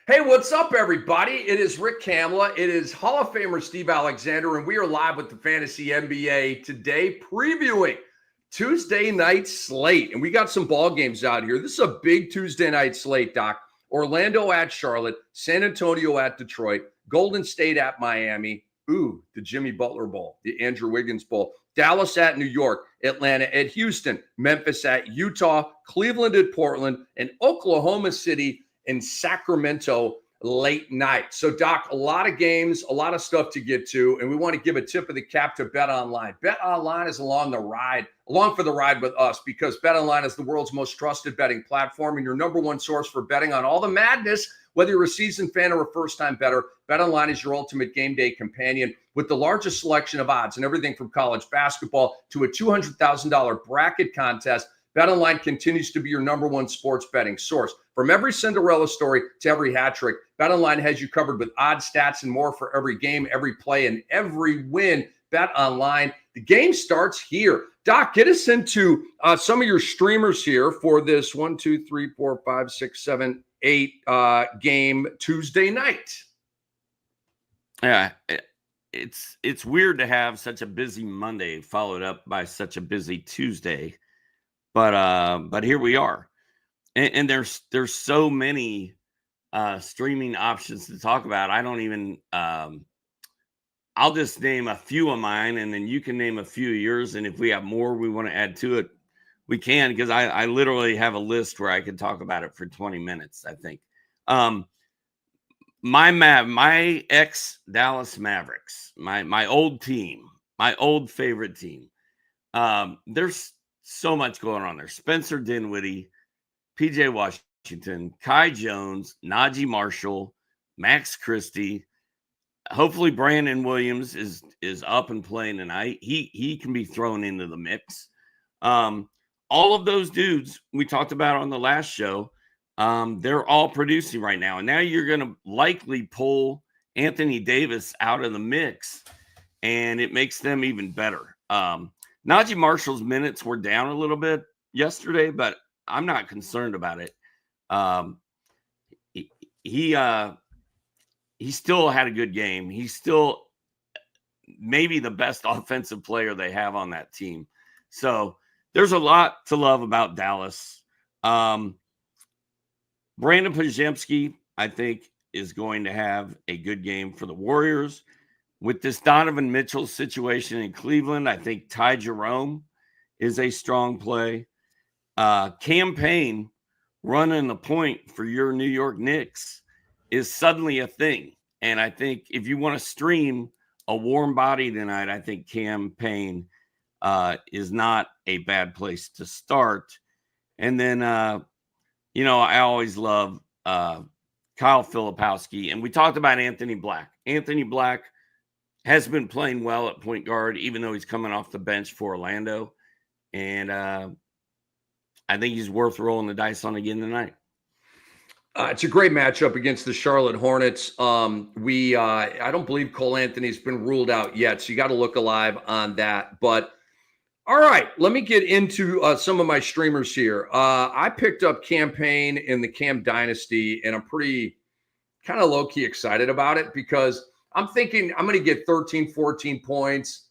Hey, what's up, everybody? It is Rick Kamla. It is Hall of Famer Steve Alexander, and we are live with the Fantasy NBA today, previewing Tuesday night slate. And we got some ball games out here. This is a big Tuesday night slate, Doc. Orlando at Charlotte, San Antonio at Detroit, Golden State at Miami. Ooh, the Jimmy Butler Bowl, the Andrew Wiggins Bowl. Dallas at New York, Atlanta at Houston, Memphis at Utah, Cleveland at Portland, and Oklahoma City in Sacramento late night. So, Doc, a lot of games, a lot of stuff to get to, and we want to give a tip of the cap to BetOnline. BetOnline is along for the ride with us, because BetOnline is the world's most trusted betting platform and your number one source for betting on all the madness. Whether you're a seasoned fan or a first-time bettor, BetOnline is your ultimate game day companion with the largest selection of odds and everything from college basketball to a $200,000 bracket contest. BetOnline continues to be your number one sports betting source. From every Cinderella story to every hat trick, BetOnline has you covered with odds, stats, and more for every game, every play, and every win. BetOnline. The game starts here. Doc, get us into some of your streamers here for this 1, 2, 3, 4, 5, 6, 7, 8 game Tuesday night. Yeah, it's weird to have such a busy Monday followed up by such a busy Tuesday. But here we are, and there's so many streaming options to talk about. I don't even. I'll just name a few of mine, and then you can name a few of yours. And if we have more we want to add to it, we can, because I literally have a list where I could talk about it for 20 minutes. I think. My ex Dallas Mavericks, my old team, my old favorite team. There's so much going on there. Spencer Dinwiddie, PJ Washington, Kai Jones, Najee Marshall, Max Christie. Hopefully Brandon Williams is up and playing tonight. He can be thrown into the mix. All of those dudes we talked about on the last show, they're all producing right now. And now you're going to likely pull Anthony Davis out of the mix, and it makes them even better. Najee Marshall's minutes were down a little bit yesterday, but I'm not concerned about it. He still had a good game. He's still maybe the best offensive player they have on that team. So there's a lot to love about Dallas. Brandon Podziemski, I think, is going to have a good game for the Warriors. With this Donovan Mitchell situation in Cleveland, I think Ty Jerome is a strong play. Cam Payne running the point for your New York Knicks is suddenly a thing. And I think if you want to stream a warm body tonight, I think Cam Payne is not a bad place to start. And then, I always love Kyle Filipowski. And we talked about Anthony Black. Anthony Black has been playing well at point guard, even though he's coming off the bench for Orlando. And I think he's worth rolling the dice on again tonight. It's a great matchup against the Charlotte Hornets. I don't believe Cole Anthony's been ruled out yet, so you got to look alive on that. But all right, let me get into some of my streamers here. I picked up Cam Payne in the Cam Dynasty, and I'm pretty kind of low-key excited about it, because I'm thinking I'm going to get 13, 14 points,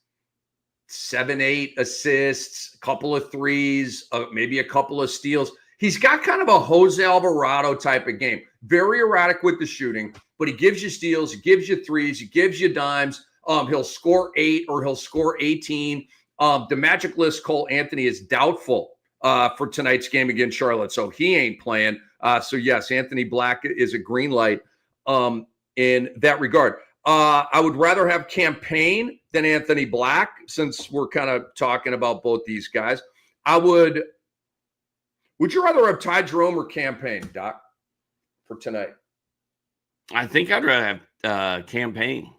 7, 8 assists, a couple of threes, maybe a couple of steals. He's got kind of a Jose Alvarado type of game. Very erratic with the shooting, but he gives you steals, he gives you threes, he gives you dimes. He'll score 8 or he'll score 18. The Magic list, Cole Anthony, is doubtful for tonight's game against Charlotte, so he ain't playing. So, yes, Anthony Black is a green light in that regard. I would rather have Cam Payne than Anthony Black, since we're kind of talking about both these guys. Would you rather have Ty Jerome or Cam Payne, Doc, for tonight? I think I'd rather have Cam Payne.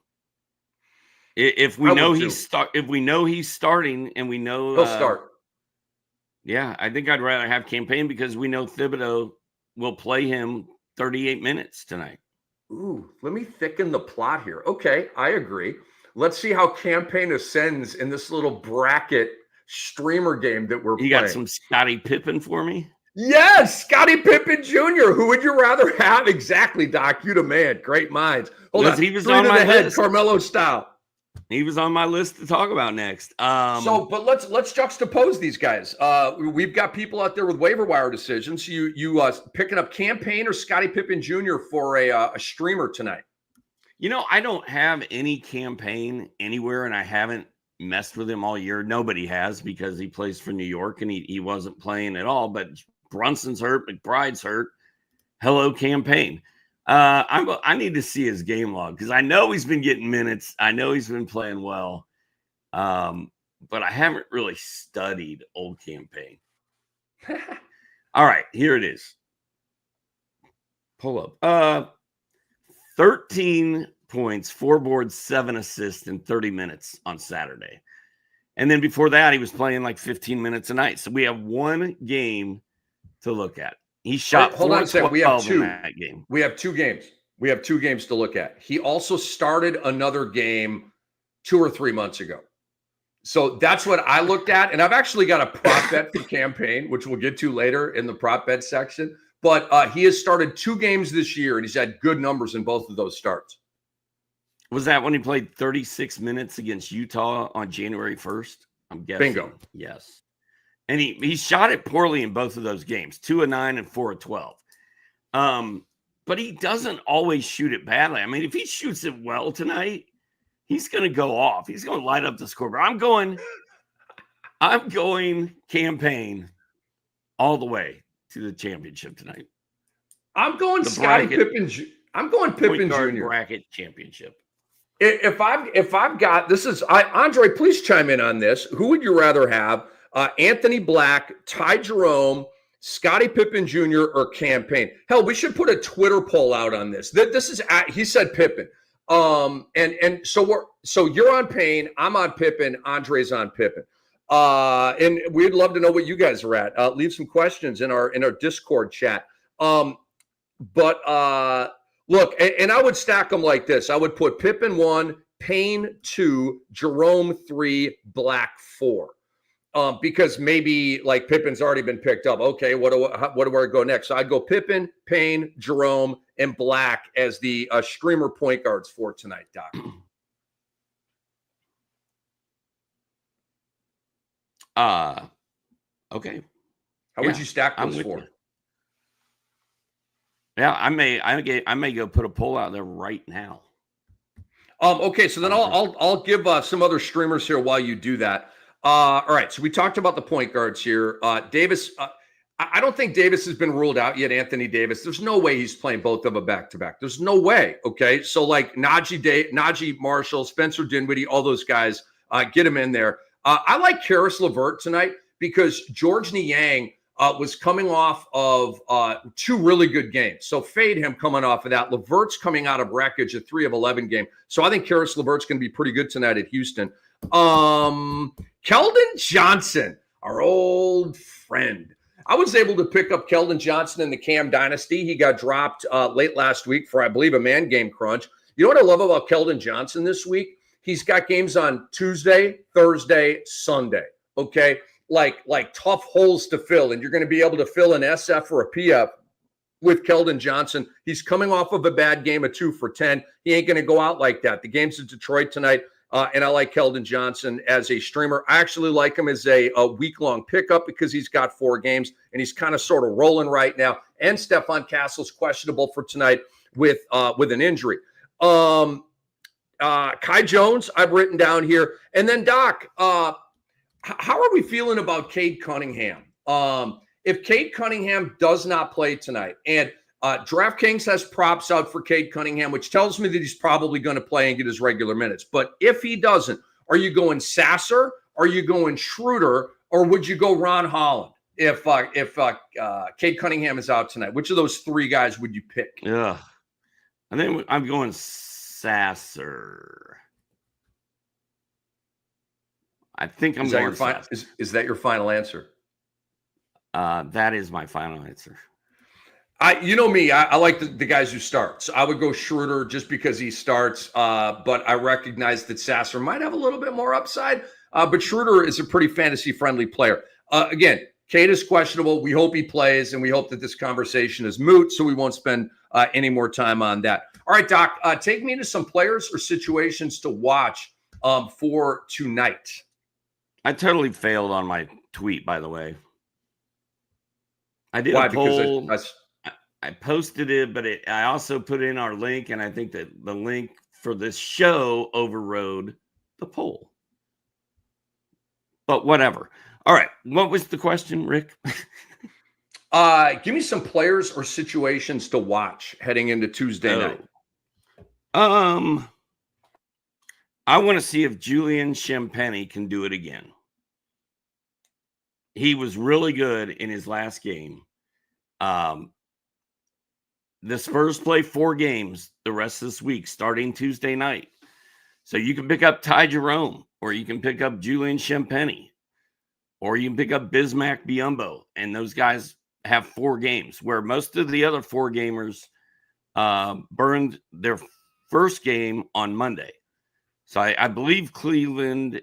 If we know he's starting, and we know he'll start. Yeah, I think I'd rather have Cam Payne, because we know Thibodeau will play him 38 minutes tonight. Ooh, let me thicken the plot here. Okay, I agree. Let's see how Cam Payne ascends in this little bracket streamer game that we're playing. You got some Scottie Pippen for me? Yes, Scottie Pippen Jr. Who would you rather have? Exactly, Doc. You the man. Great minds. Hold Because on. he was Three on to my the head, list. Carmelo style. He was on my list to talk about next. But let's juxtapose these guys. We've got people out there with waiver wire decisions. You picking up Campaign or Scottie Pippen Jr. for a streamer tonight? I don't have any Campaign anywhere, and I haven't messed with him all year. Nobody has, because he plays for New York and he wasn't playing at all. But Brunson's hurt, McBride's hurt. Hello, Campaign. I need to see his game log, because I know he's been getting minutes. I know he's been playing well. But I haven't really studied old Campaign. All right, here it is. Pull up. 13 points, 4 boards, 7 assists in 30 minutes on Saturday. And then before that, he was playing like 15 minutes a night. So we have one game to look at. He shot. Hold on a second. We have two. In that game. We have 2 games. We have 2 games to look at. He also started another game 2 or 3 months ago. So that's what I looked at. And I've actually got a prop bet for Campaign, which we'll get to later in the prop bet section. But he has started 2 games this year, and he's had good numbers in both of those starts. Was that when he played 36 minutes against Utah on January 1st? I'm guessing. Bingo. Yes. And he shot it poorly in both of those games, 2 of 9 and 4 of 12. But he doesn't always shoot it badly. I mean, if he shoots it well tonight, he's going to go off. He's going to light up the scoreboard. I'm going Campaign all the way to the championship tonight. I'm going Scottie Pippen. I'm going Pippen Jr. bracket championship. If I've got this is Andre, please chime in on this. Who would you rather have? Anthony Black, Ty Jerome, Scottie Pippen Jr. or Campaign? Hell, we should put a Twitter poll out on this. This is he said Pippen. And so you're on Payne, I'm on Pippen, Andre's on Pippen. And we'd love to know what you guys are at. Leave some questions in our Discord chat. Look, and I would stack them like this. I would put Pippen 1, Payne 2, Jerome 3, Black 4. Because maybe like Pippen's already been picked up. Okay, what do I go next? So I'd go Pippen, Payne, Jerome, and Black as the streamer point guards for tonight, Doc. Okay. How would you stack those 4? Yeah, I may go put a poll out there right now. Okay, so then I'll give some other streamers here while you do that. All right, so we talked about the point guards here. Davis, I don't think Davis has been ruled out yet. Anthony Davis, there's no way he's playing both of them back to back. There's no way. Okay, so like Najee Marshall, Spencer Dinwiddie, all those guys, get him in there. I like Karis LeVert tonight because George Niang was coming off of 2 really good games. So fade him coming off of that. LeVert's coming out of wreckage, a 3 of 11 game. So I think Karis LeVert's going to be pretty good tonight at Houston. Keldon Johnson, our old friend. I was able to pick up Keldon Johnson in the Cam Dynasty. He got dropped late last week for, I believe, a man game crunch. You know what I love about Keldon Johnson this week? He's got games on Tuesday, Thursday, Sunday. Okay, like tough holes to fill, and you're going to be able to fill an SF or a PF with Keldon Johnson. He's coming off of a bad game, a 2 for 10. He ain't going to go out like that. The game's in Detroit tonight, and I like Keldon Johnson as a streamer. I actually like him as a week-long pickup because he's got 4 games, and he's kind of sort of rolling right now. And Stephon Castle's questionable for tonight with an injury. Kai Jones, I've written down here. And then, Doc, how are we feeling about Cade Cunningham? If Cade Cunningham does not play tonight, and DraftKings has props out for Cade Cunningham, which tells me that he's probably going to play and get his regular minutes. But if he doesn't, are you going Sasser? Are you going Schroeder? Or would you go Ron Holland if Cade Cunningham is out tonight? Which of those 3 guys would you pick? Yeah, I think I'm going Sasser. I think I'm going Sasser. Is that your final answer? That is my final answer. You know me, I like the guys who start. So I would go Schroeder just because he starts, but I recognize that Sasser might have a little bit more upside. But Schroeder is a pretty fantasy-friendly player. Again, Cade is questionable. We hope he plays, and we hope that this conversation is moot, so we won't spend any more time on that. All right, Doc, take me into some players or situations to watch for tonight. I totally failed on my tweet, by the way. I did Why? a poll. Because I posted it, but I also put in our link, and I think that the link for this show overrode the poll. But whatever. All right. What was the question, Rick? Give me some players or situations to watch heading into Tuesday night. I want to see if Julian Champagny can do it again. He was really good in his last game. The Spurs play 4 games the rest of this week, starting Tuesday night. So you can pick up Ty Jerome, or you can pick up Julian Champagny, or you can pick up Bismack Biyombo. And those guys have 4 games, where most of the other 4 gamers burned their first game on Monday. So I believe Cleveland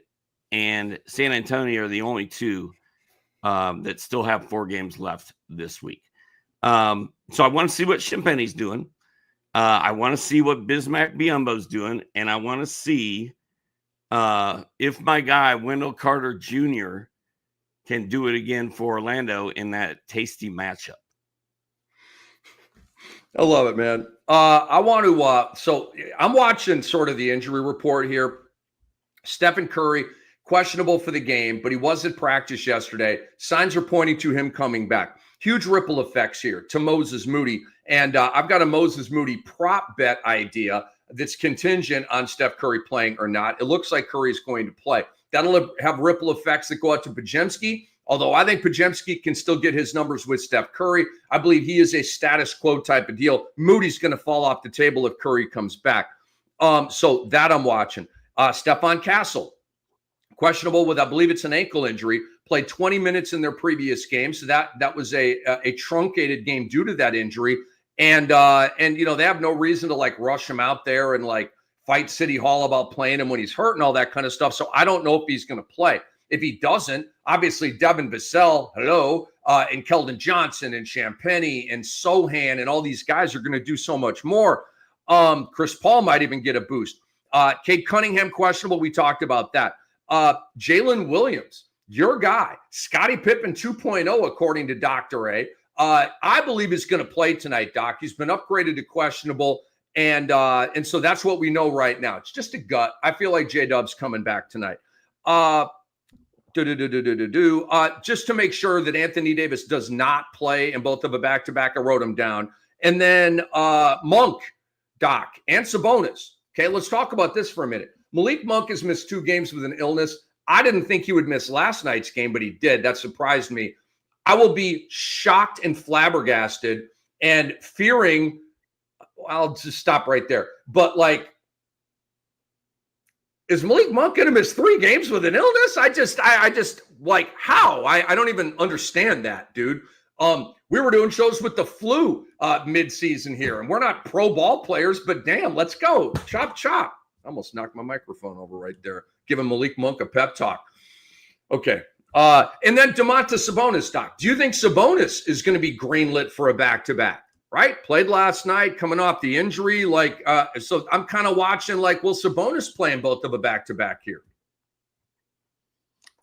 and San Antonio are the only 2 that still have 4 games left this week. So I want to see what Champagny's doing. I want to see what Bismack Biyombo's doing. And I want to see if my guy, Wendell Carter Jr., can do it again for Orlando in that tasty matchup. I love it, man. I want to, so I'm watching sort of the injury report here. Stephen Curry, questionable for the game, but he was at practice yesterday. Signs are pointing to him coming back. Huge ripple effects here to Moses Moody. And I've got a Moses Moody prop bet idea that's contingent on Steph Curry playing or not. It looks like Curry is going to play. That'll have ripple effects that go out to Podziemski. Although I think Podziemski can still get his numbers with Steph Curry. I believe he is a status quo type of deal. Moody's going to fall off the table if Curry comes back. So that I'm watching. Stephon Castle, questionable with, I believe it's an ankle injury, played 20 minutes in their previous game. So that was a truncated game due to that injury. And you know, they have no reason to like rush him out there and like fight City Hall about playing him when he's hurt and all that kind of stuff. So I don't know if he's going to play. If he doesn't, obviously Devin Vassell, and Keldon Johnson and Champagny and Sohan and all these guys are going to do so much more. Chris Paul might even get a boost. Cade Cunningham, questionable. We talked about that. Jalen Williams, your guy. Scottie Pippen 2.0, according to Dr. A. I believe he's going to play tonight, Doc. He's been upgraded to questionable. And so that's what we know right now. It's just a gut. I feel like J-Dub's coming back tonight. Just to make sure that Anthony Davis does not play in both of a back-to-back, I wrote them down. And then Monk, Doc, and Sabonis. Okay, let's talk about this for a minute. Malik Monk has missed 2 games with an illness. I didn't think he would miss last night's game, but he did. That surprised me. I will be shocked and flabbergasted and fearing. I'll just stop right there. But like, is Malik Monk going to miss 3 games with an illness? I just like, how? I don't even understand that, dude. We were doing shows with the flu mid-season here, and we're not pro ball players, but damn, let's go. Chop, chop. I almost knocked my microphone over right there, giving Malik Monk a pep talk. Okay. And then Domantas Sabonis, Doc. Do you think Sabonis is going to be greenlit for a back-to-back? Right? Played last night, coming off the injury. So I'm kind of watching, like, will Sabonis play in both of a back-to-back here?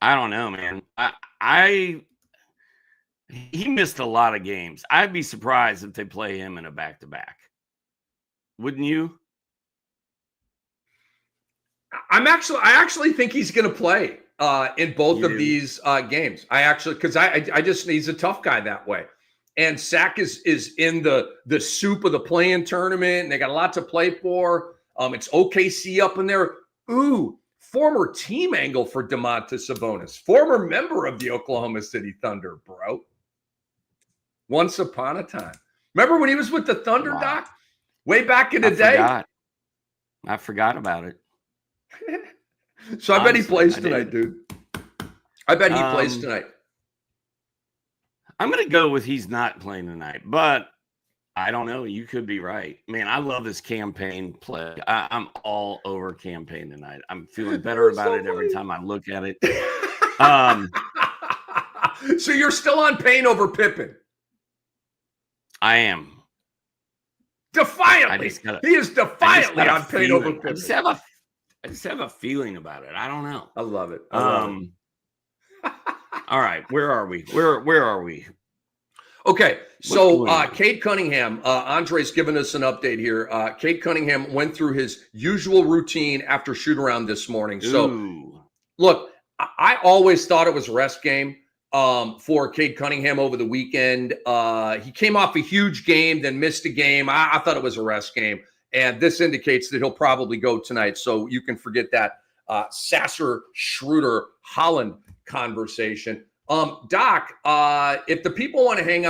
I don't know, man. He missed a lot of games. I'd be surprised if they play him in a back-to-back. Wouldn't you? I actually think he's going to play in both of these games. Because I just, he's a tough guy that way. And Sack is in the soup of the play-in tournament, and they got a lot to play for. It's OKC up in there. Ooh, former team angle for Domantas Sabonis, former member of the Oklahoma City Thunder, bro. Once upon a time. Remember when he was with the Thunder, wow. Doc? Way back in the day? I forgot about it. So I bet he plays tonight, dude. I bet he plays tonight. I'm going to go with he's not playing tonight, but I don't know. You could be right. Man, I love this campaign play. I'm all over campaign tonight. I'm feeling better about it every time I look at it. So you're still on Payne over Pippen? I am. Defiantly. He is defiantly on Payne over Pippen. I just have a feeling about it. I don't know. I love it. I love it. All right. Where are we? Where are we? Okay. So Cade Cunningham, Andre's given us an update here. Cade Cunningham went through his usual routine after shoot around this morning. So look, I always thought it was a rest game for Cade Cunningham over the weekend. He came off a huge game, then missed a game. I thought it was a rest game. And this indicates that he'll probably go tonight. So you can forget that Sasser, Schroeder, Holland conversation. Doc, if the people want to hang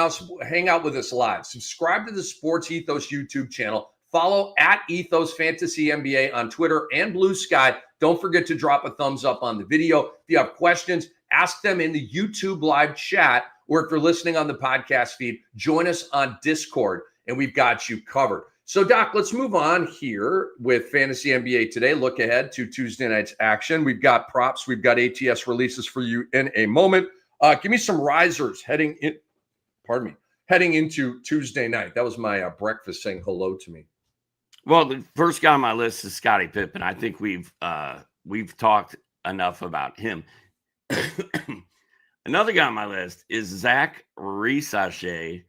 out with us live, subscribe to the Sports Ethos YouTube channel. Follow at Ethos Fantasy NBA on Twitter and Blue Sky. Don't forget to drop a thumbs up on the video. If you have questions, ask them in the YouTube live chat, or if you're listening on the podcast feed, join us on Discord, and we've got you covered. So, Doc, let's move on here with Fantasy NBA today. Look ahead to Tuesday night's action. We've got props. We've got ATS releases for you in a moment. Give me some risers heading into Tuesday night. That was my breakfast saying hello to me. Well, the first guy on my list is Scottie Pippen. I think we've talked enough about him. Another guy on my list is Zach Risachet.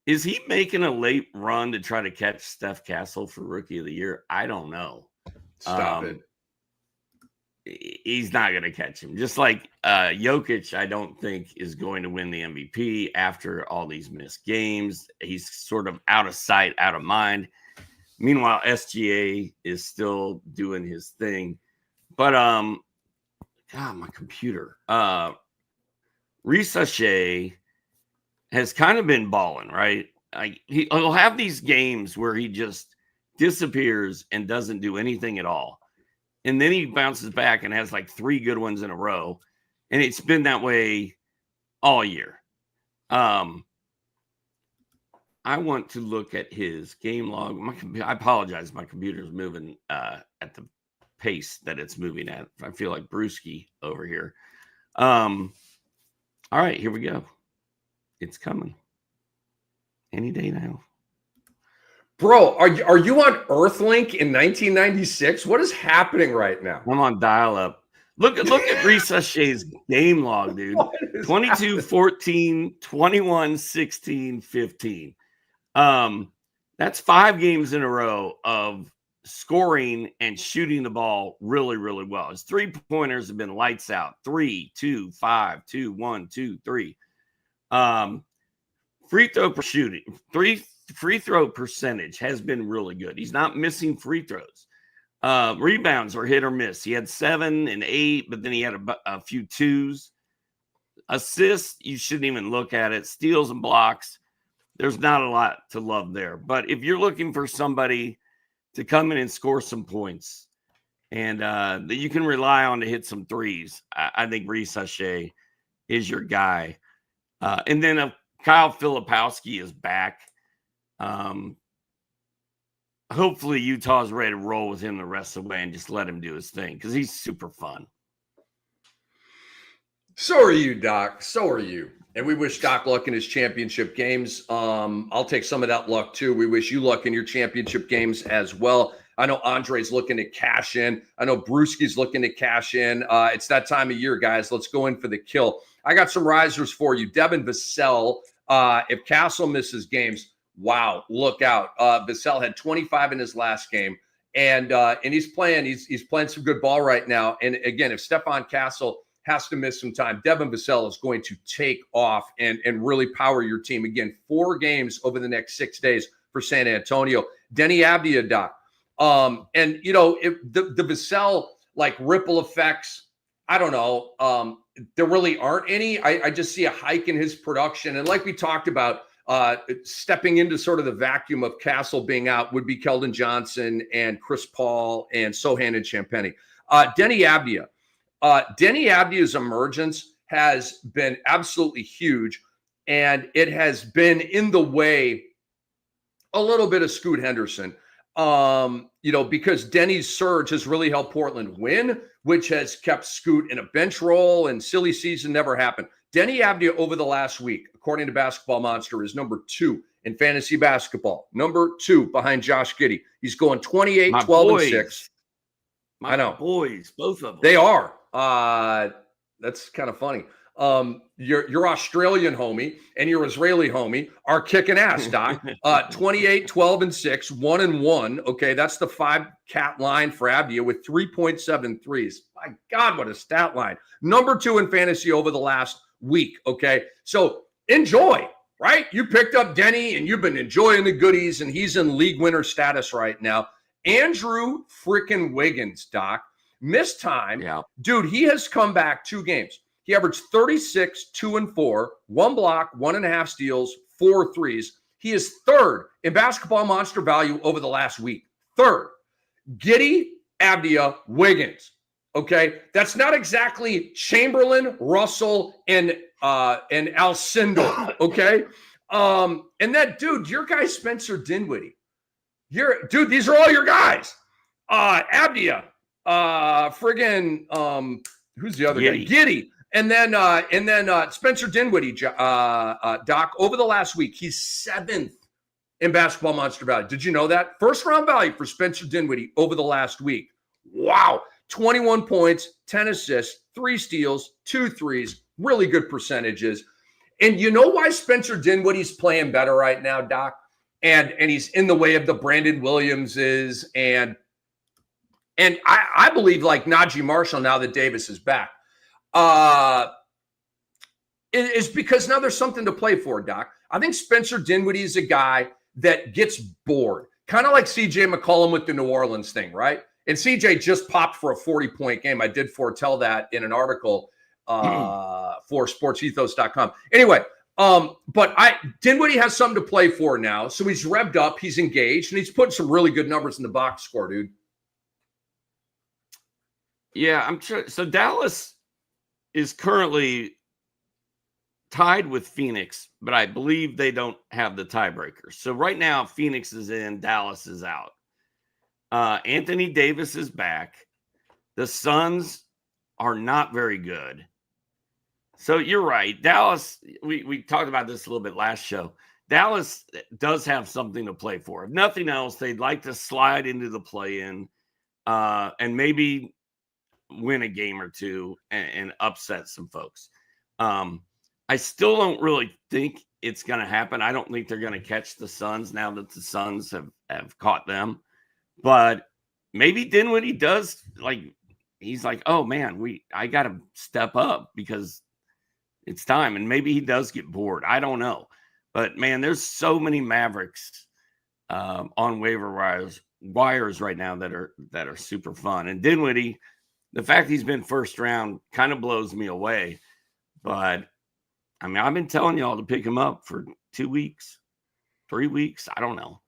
Is he making a late run to try to catch Steph Castle for Rookie of the Year? I don't know. Stop it. He's not going to catch him. Just like Jokic, I don't think is going to win the MVP after all these missed games. He's sort of out of sight, out of mind. Meanwhile, SGA is still doing his thing. But, God, my computer. Risachet has kind of been balling, right? He'll have these games where he just disappears and doesn't do anything at all. And then he bounces back and has like 3 good ones in a row. And it's been that way all year. I want to look at his game log. I apologize. My computer's moving at the pace that it's moving at. I feel like Brewski over here. All right, here we go. It's coming any day now. Bro, are you on Earthlink in 1996? What is happening right now? I'm on dial-up. Look at Risachet's game log, dude. 22, 14, 21, 16, 15. That's 5 games in a row of scoring and shooting the ball really, really well. His 3-pointers have been lights out. 3, 2, 5, 2, 1, 2, 3. Free throw percentage has been really good. He's not missing free throws. Rebounds are hit or miss. He had 7 and 8, but then he had a few 2s. Assists, you shouldn't even look at it. Steals and blocks, there's not a lot to love there. But if you're looking for somebody to come in and score some points and that you can rely on to hit some threes, I think Risachet is your guy. And then Kyle Filipowski is back. Hopefully Utah's ready to roll with him the rest of the way and just let him do his thing because he's super fun. So are you, Doc. So are you. And we wish Doc luck in his championship games. I'll take some of that luck too. We wish you luck in your championship games as well. I know Andre's looking to cash in. I know Brewski's looking to cash in. It's that time of year, guys. Let's go in for the kill. I got some risers for you. Devin Vassell, if Castle misses games, wow, look out. Vassell had 25 in his last game, and he's playing some good ball right now. And again, if Stephon Castle has to miss some time, Devin Vassell is going to take off and really power your team. Again, 4 games over the next 6 days for San Antonio. Denny Avdia, Doc. And you know, if the Vassell like ripple effects, I don't know. There really aren't any. I just see a hike in his production. And like we talked about, stepping into sort of the vacuum of Castle being out would be Keldon Johnson and Chris Paul and Sohan and Champagnie. Denny Avdia. Denny Avdia's emergence has been absolutely huge, and it has been in the way a little bit of Scoot Henderson. You know, because Denny's surge has really helped Portland win, which has kept Scoot in a bench role, and silly season never happened. Denny Abdia over the last week, according to Basketball Monster, is number 2 in fantasy basketball. Number 2 behind Josh Giddey. He's going 28, 12, and 6. I know. Boys, both of them. They are. That's kind of funny. Your Australian homie and your Israeli homie are kicking ass, Doc. 28, 12, and 6, 1 and 1. Okay, that's the 5-cat line for Abdia with 3.7 threes. My God, what a stat line. Number 2 in fantasy over the last week. Okay, so enjoy, right? You picked up Denny and you've been enjoying the goodies, and he's in league winner status right now. Andrew freaking Wiggins, Doc, missed time. Yeah. Dude, he has come back 2 games. He averaged 36, 2 and 4, 1 block, 1.5 steals, 4 threes. He is 3rd in Basketball Monster value over the last week. 3rd. Giddey, Abdia, Wiggins. Okay, that's not exactly Chamberlain, Russell, and Alcindor. Okay, and that dude, your guy Spencer Dinwiddie. Dude, these are all your guys. Abdia, friggin' who's the other guy? Giddey. And then Spencer Dinwiddie, Doc, over the last week, he's 7th in Basketball Monster value. Did you know that? First round value for Spencer Dinwiddie over the last week. Wow. 21 points, 10 assists, 3 steals, 2 threes, really good percentages. And you know why Spencer Dinwiddie's playing better right now, Doc? And he's in the way of the Brandon Williamses and I believe like Najee Marshall now that Davis is back. It's because now there's something to play for, Doc. I think Spencer Dinwiddie is a guy that gets bored, kind of like CJ McCollum with the New Orleans thing, right? And CJ just popped for a 40-point game. I did foretell that in an article for sportsethos.com. Anyway, but Dinwiddie has something to play for now. So he's revved up, he's engaged, and he's putting some really good numbers in the box score, dude. Yeah, I'm sure. So Dallas is currently tied with Phoenix, but I believe they don't have the tiebreaker. So right now, Phoenix is in, Dallas is out. Anthony Davis is back. The Suns are not very good. So you're right. Dallas, we talked about this a little bit last show. Dallas does have something to play for. If nothing else, they'd like to slide into the play-in and maybe win a game or two and upset some folks. I still don't really think it's going to happen. I don't think they're going to catch the Suns now that the Suns have caught them. But maybe Dinwiddie does, like, he's like, oh, man, I got to step up because it's time. And maybe he does get bored. I don't know. But, man, there's so many Mavericks on waiver wires right now that are super fun. And Dinwiddie, the fact he's been first round kind of blows me away. But, I mean, I've been telling y'all to pick him up for 2 weeks, 3 weeks. I don't know.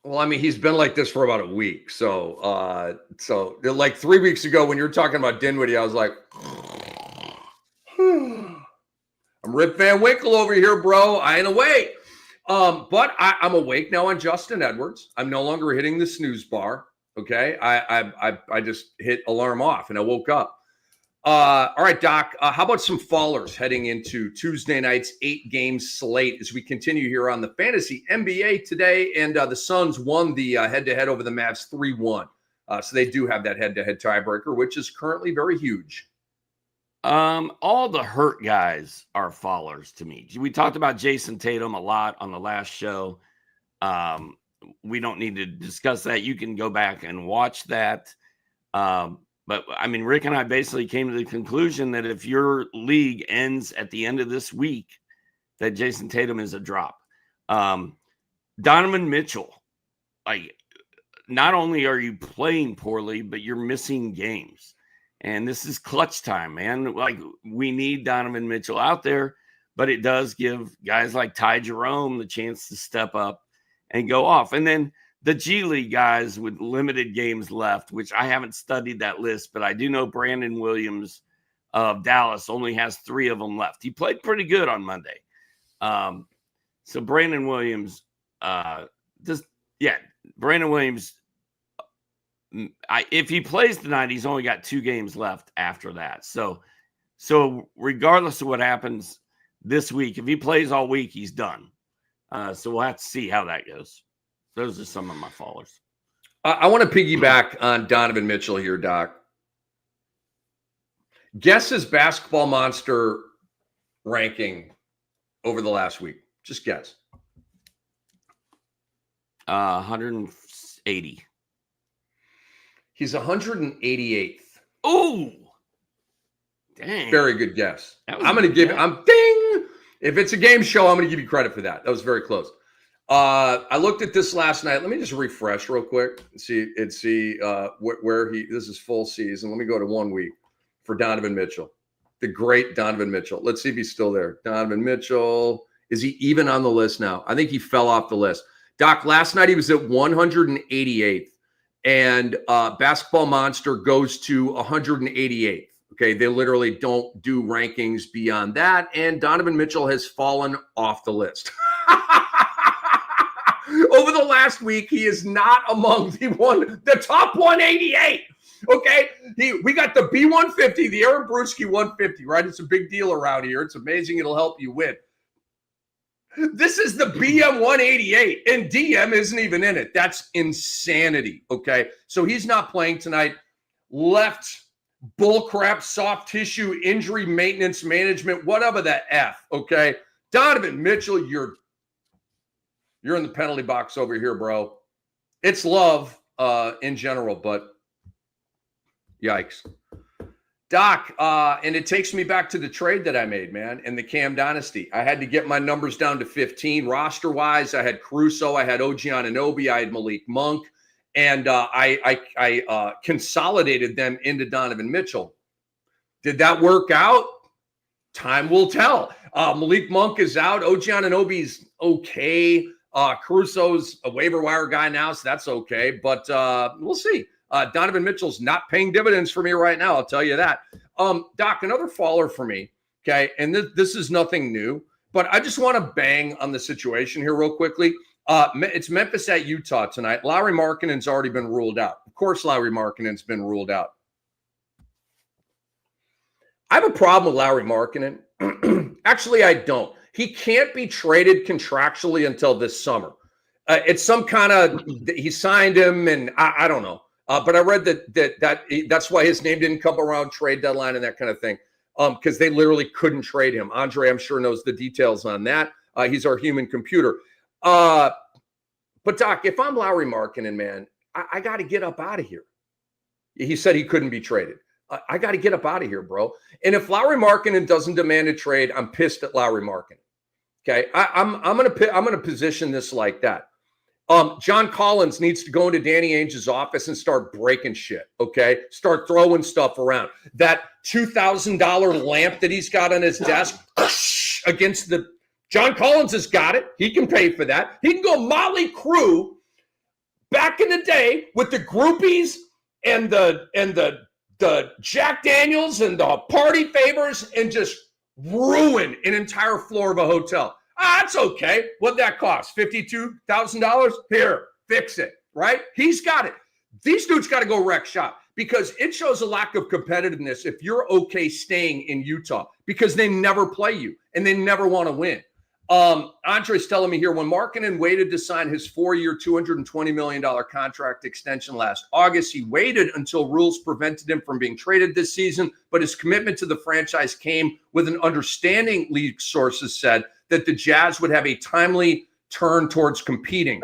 Well, I mean, he's been like this for about a week. So like 3 weeks ago when you were talking about Dinwiddie, I was like, I'm Rip Van Winkle over here, bro. I ain't awake. But I'm awake now on Justin Edwards. I'm no longer hitting the snooze bar. Okay. I just hit alarm off and I woke up. All right, Doc, how about some fallers heading into Tuesday night's 8-game slate as we continue here on the Fantasy NBA today? And the Suns won the head-to-head over the Mavs 3-1. So they do have that head-to-head tiebreaker, which is currently very huge. All the hurt guys are fallers to me. We talked about Jason Tatum a lot on the last show. We don't need to discuss that. You can go back and watch that. But, I mean, Rick and I basically came to the conclusion that if your league ends at the end of this week, that Jason Tatum is a drop. Donovan Mitchell, like, not only are you playing poorly, but you're missing games. And this is clutch time, man. Like, we need Donovan Mitchell out there, but it does give guys like Ty Jerome the chance to step up and go off. And then the G League guys with limited games left, which I haven't studied that list, but I do know Brandon Williams of Dallas only has 3 of them left. He played pretty good on Monday. So Brandon Williams, Brandon Williams, if he plays tonight, he's only got 2 games left after that. So So regardless of what happens this week, if he plays all week, he's done. So we'll have to see how that goes. Those are some of my followers. I want to piggyback on Donovan Mitchell here, Doc. Guess his basketball monster ranking over the last week. Just guess. 180. He's 188th. Oh, dang. Very good guess. I'm going to give ding. If it's a game show, I'm going to give you credit for that. That was very close. I looked at this last night. Let me just refresh real quick and see where this is full season. Let me go to 1 week for Donovan Mitchell, the great Donovan Mitchell. Let's see if he's still there. Donovan Mitchell, is he even on the list now? I think he fell off the list. Doc, last night he was at 188th, and Basketball Monster goes to 188th. Okay, they literally don't do rankings beyond that, and Donovan Mitchell has fallen off the list. Over the last week, he is not among the top 188. Okay, we got the B150, the Aaron Brewski 150, right? It's a big deal around here. It's amazing. It'll help you win. This is the BM 188, and DM isn't even in it. That's insanity. Okay, so he's not playing tonight. Left bullcrap, soft tissue, injury maintenance management, whatever the F. Okay, Donovan Mitchell, you're in the penalty box over here, bro. It's love in general, but yikes. Doc, and it takes me back to the trade that I made, man, in the Cam Dynasty. I had to get my numbers down to 15. Roster-wise, I had Caruso, I had OG Anunoby, I had Malik Monk, and I consolidated them into Donovan Mitchell. Did that work out? Time will tell. Malik Monk is out. OG Anunoby's okay. Caruso's a waiver wire guy now, so that's okay. But we'll see. Donovan Mitchell's not paying dividends for me right now, I'll tell you that. Doc, another faller for me, okay? And this is nothing new, but I just want to bang on the situation here real quickly. It's Memphis at Utah tonight. Lauri Markkanen's already been ruled out. Of course, Lauri Markkanen's been ruled out. I have a problem with Lauri Markkanen. Actually, I don't. He can't be traded contractually until this summer. It's some kind of he signed him, and I don't know. But I read that's why his name didn't come around trade deadline and that kind of thing, because they literally couldn't trade him. Andre, I'm sure, knows the details on that. He's our human computer. But Doc, if I'm Lauri Markkanen, man, I got to get up out of here. He said he couldn't be traded. I got to get up out of here, bro. And if Lauri Markkanen doesn't demand a trade, I'm pissed at Lauri Markkanen. Okay, I'm gonna position this like that. John Collins needs to go into Danny Ainge's office and start breaking shit. Okay, start throwing stuff around. That $2,000 lamp that he's got on his desk against the. John Collins has got it. He can pay for that. He can go Motley Crue back in the day with the groupies and the Jack Daniels and the party favors and just ruin an entire floor of a hotel. That's okay. What'd that cost? $52,000? Here, fix it, right? He's got it. These dudes got to go wreck shop because it shows a lack of competitiveness if you're okay staying in Utah because they never play you and they never want to win. Andre's telling me here, when Markkanen waited to sign his 4-year, $220 million contract extension last August, he waited until rules prevented him from being traded this season, but his commitment to the franchise came with an understanding, league sources said, that the Jazz would have a timely turn towards competing.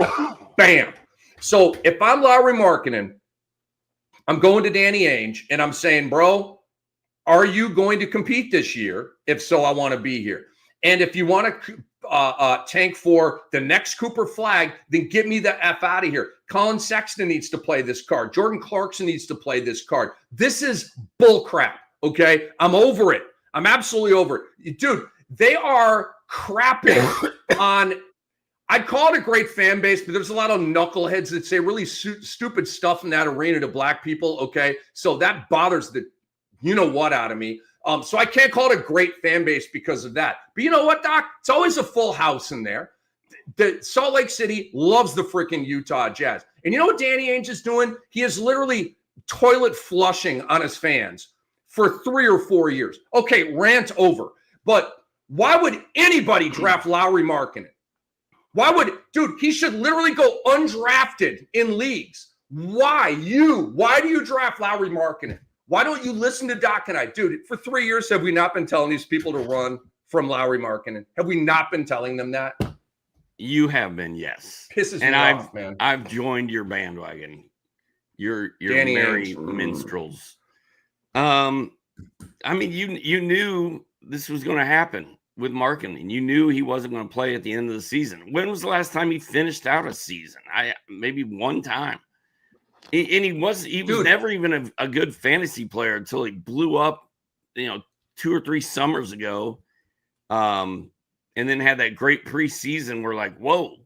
Bam. So if I'm Lauri Markkanen, I'm going to Danny Ainge, and I'm saying, bro, are you going to compete this year? If so, I want to be here. And if you want to tank for the next Cooper Flag, then get me the F out of here. Colin Sexton needs to play this card. Jordan Clarkson needs to play this card. This is bullcrap, okay? I'm over it. I'm absolutely over it. Dude, they are crapping on, I'd call it a great fan base, but there's a lot of knuckleheads that say really stupid stuff in that arena to black people, okay? So that bothers the you-know-what out of me. So I can't call it a great fan base because of that. But you know what, Doc? It's always a full house in there. The Salt Lake City loves the freaking Utah Jazz. And you know what Danny Ainge is doing? He is literally toilet flushing on his fans for 3 or 4 years. Okay, rant over. But why would anybody draft Lauri Markkanen? Why would, dude, he should literally go undrafted in leagues. Why do you draft Lauri Markkanen? Why don't you listen to Doc and I? Dude, for 3 years, have we not been telling these people to run from Lauri Markkanen? Have we not been telling them that? You have been, yes. Pisses me off, man. I've joined your bandwagon. Your Danny merry Ainge. minstrels. I mean, you knew this was going to happen with Markkanen. You knew he wasn't going to play at the end of the season. When was the last time he finished out a season? Maybe one time. And he was never even a good fantasy player until he blew up, 2 or 3 summers ago. And then had that great preseason where like, whoa,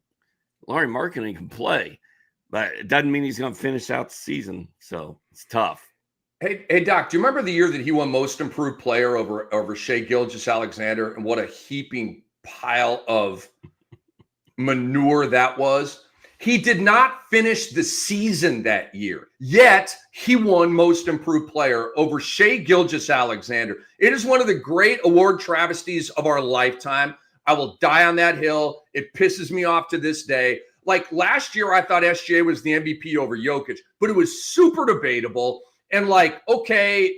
Lauri Markkanen can play. But it doesn't mean he's going to finish out the season. So it's tough. Hey, Doc, do you remember the year that he won most improved player over Shai Gilgeous-Alexander, and what a heaping pile of manure that was? He did not finish the season that year, yet he won most improved player over Shai Gilgeous-Alexander. It is one of the great award travesties of our lifetime. I will die on that hill. It pisses me off to this day. Like last year, I thought SGA was the MVP over Jokic, but it was super debatable. And like, okay.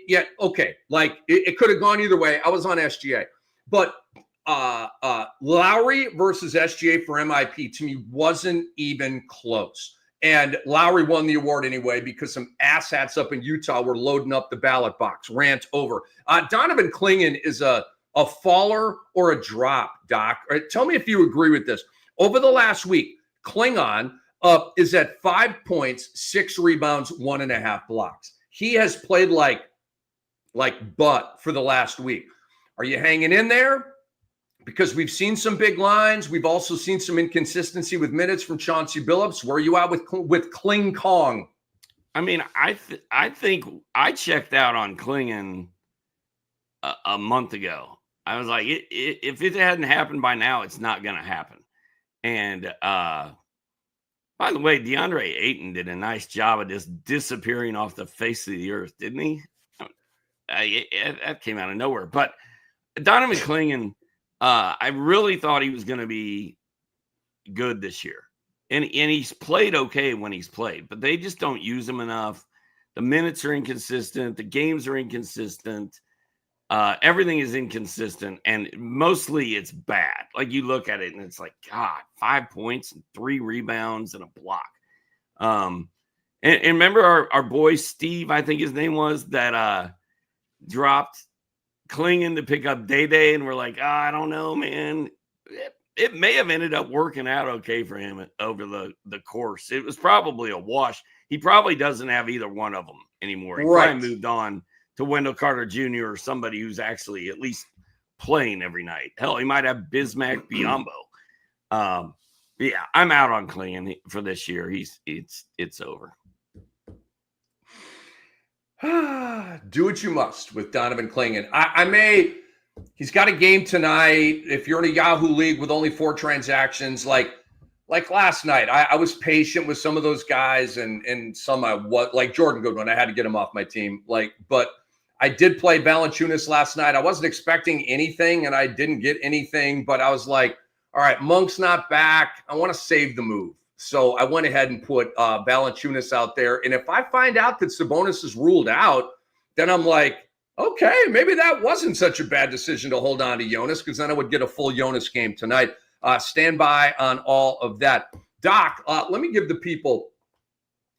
Like it could have gone either way. I was on SGA, but Lowry versus SGA for MIP to me wasn't even close. And Lowry won the award anyway because some asshats up in Utah were loading up the ballot box. Rant over. Donovan Clingan is a faller or a drop, Doc. All right, tell me if you agree with this. Over the last week, Klingon is at 5 points, 6 rebounds, 1.5 blocks. He has played like butt for the last week. Are you hanging in there? Because we've seen some big lines. We've also seen some inconsistency with minutes from Chauncey Billups. Where are you at with Kling Kong? I mean, I think I checked out on Klingan a month ago. I was like, if it hadn't happened by now, it's not going to happen. And by the way, DeAndre Ayton did a nice job of just disappearing off the face of the earth, didn't he? That came out of nowhere. But Donovan Clingan, I really thought he was going to be good this year. And he's played okay when he's played, but they just don't use him enough. The minutes are inconsistent. The games are inconsistent. Everything is inconsistent, and mostly it's bad. Like you look at it and it's like, God, 5 points and 3 rebounds and a block. And remember our boy Steve, I think his name was, that dropped Klingan to pick up Day, and we're like, I don't know, man. It may have ended up working out okay for him over the course. It was probably a wash. He probably doesn't have either one of them anymore. He probably moved on to Wendell Carter Jr. or somebody who's actually at least playing every night. Hell, he might have Bismack Biyombo. Yeah, I'm out on Klingan for this year. It's over. Do what you must with Donovan Clingan. He's got a game tonight. If you're in a Yahoo league with only 4 transactions, like last night, I was patient with some of those guys, and some like Jordan Goodwin, I had to get him off my team. But I did play Valanciunas last night. I wasn't expecting anything, and I didn't get anything. But I was like, all right, Monk's not back. I want to save the move. So I went ahead and put Valanciunas out there. And if I find out that Sabonis is ruled out, then I'm like, okay, maybe that wasn't such a bad decision to hold on to Jonas, because then I would get a full Jonas game tonight. Stand by on all of that. Doc, let me give the people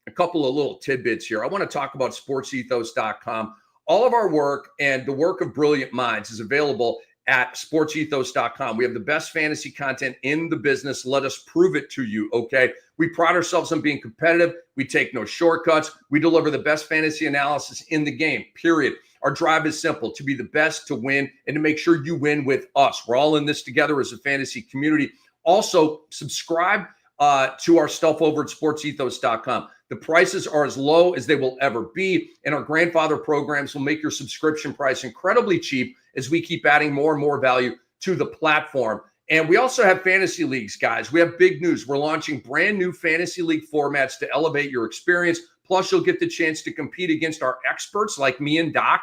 a couple of little tidbits here. I want to talk about sportsethos.com. All of our work and the work of brilliant minds is available at sportsethos.com. We have the best fantasy content in the business. Let us prove it to you, okay? We pride ourselves on being competitive. We take no shortcuts. We deliver the best fantasy analysis in the game, period. Our drive is simple: to be the best, to win, and to make sure you win with us. We're all in this together as a fantasy community. Also, subscribe to our stuff over at sportsethos.com. The prices are as low as they will ever be, and our grandfather programs will make your subscription price incredibly cheap as we keep adding more and more value to the platform. And we also have fantasy leagues, guys. We have big news. We're launching brand new fantasy league formats to elevate your experience. Plus, you'll get the chance to compete against our experts like me and Doc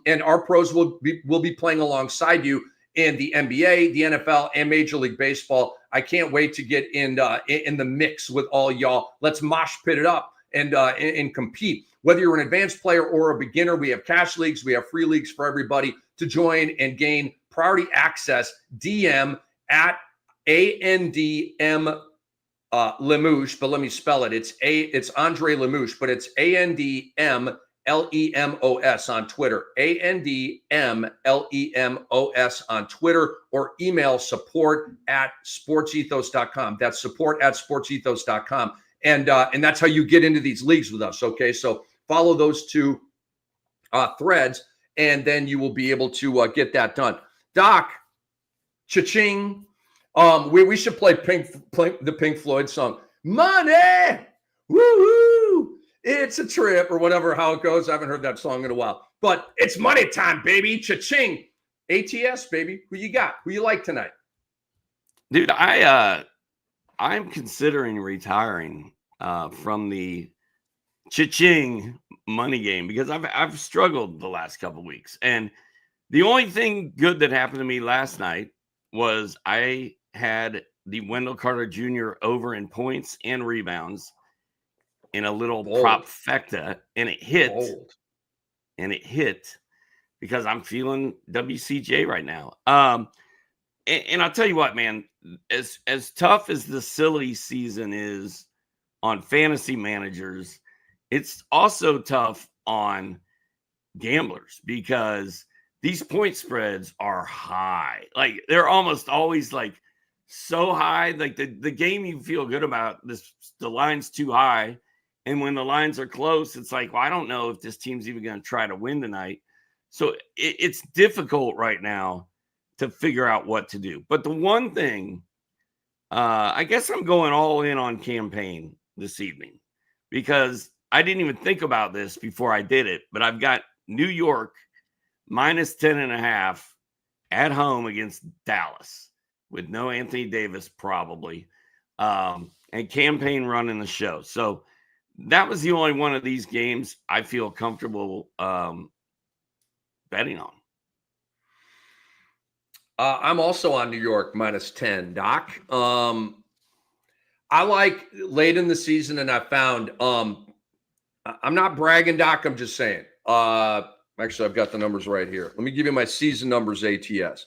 And our pros will be playing alongside you in the NBA, the NFL, and Major League Baseball. I can't wait to get in the mix with all y'all. Let's mosh pit it up and compete. Whether you're an advanced player or a beginner, we have cash leagues, we have free leagues for everybody to join and gain priority access. DM at ANDM Lemouche, but let me spell it. It's Andre Lemouche, but it's ANDM LEMOS on Twitter, ANDMLEMOS on Twitter, or email support@sportsethos.com. That's support@sportsethos.com. And that's how you get into these leagues with us. Okay. So follow those two threads, and then you will be able to get that done. Doc, cha-ching. We should play the Pink Floyd song. Money. Woo-hoo. It's a trip, or whatever, how it goes. I haven't heard that song in a while, but it's money time, baby. Cha-ching. ATS, baby. Who you got? Who you like tonight? Dude, I'm considering retiring from the cha-ching money game because I've struggled the last couple of weeks. And the only thing good that happened to me last night was I had the Wendell Carter Jr. over in points and rebounds in a little propfecta, and it hit. And it hit because I'm feeling WCJ right now. And I'll tell you what, man, as tough as the silly season is on fantasy managers, it's also tough on gamblers because these point spreads are high. Like they're almost always like so high. Like the game you feel good about, the line's too high. And when the lines are close, it's like, well, I don't know if this team's even going to try to win tonight. So it's difficult right now to figure out what to do. But the one thing, I guess I'm going all in on campaign this evening because I didn't even think about this before I did it, but I've got New York minus 10.5 at home against Dallas with no Anthony Davis probably, and campaign running the show. So that was the only one of these games I feel comfortable betting on. I'm also on New York minus 10, Doc. I like late in the season, and I found I'm not bragging, Doc. I'm just saying. Actually, I've got the numbers right here. Let me give you my season numbers ATS.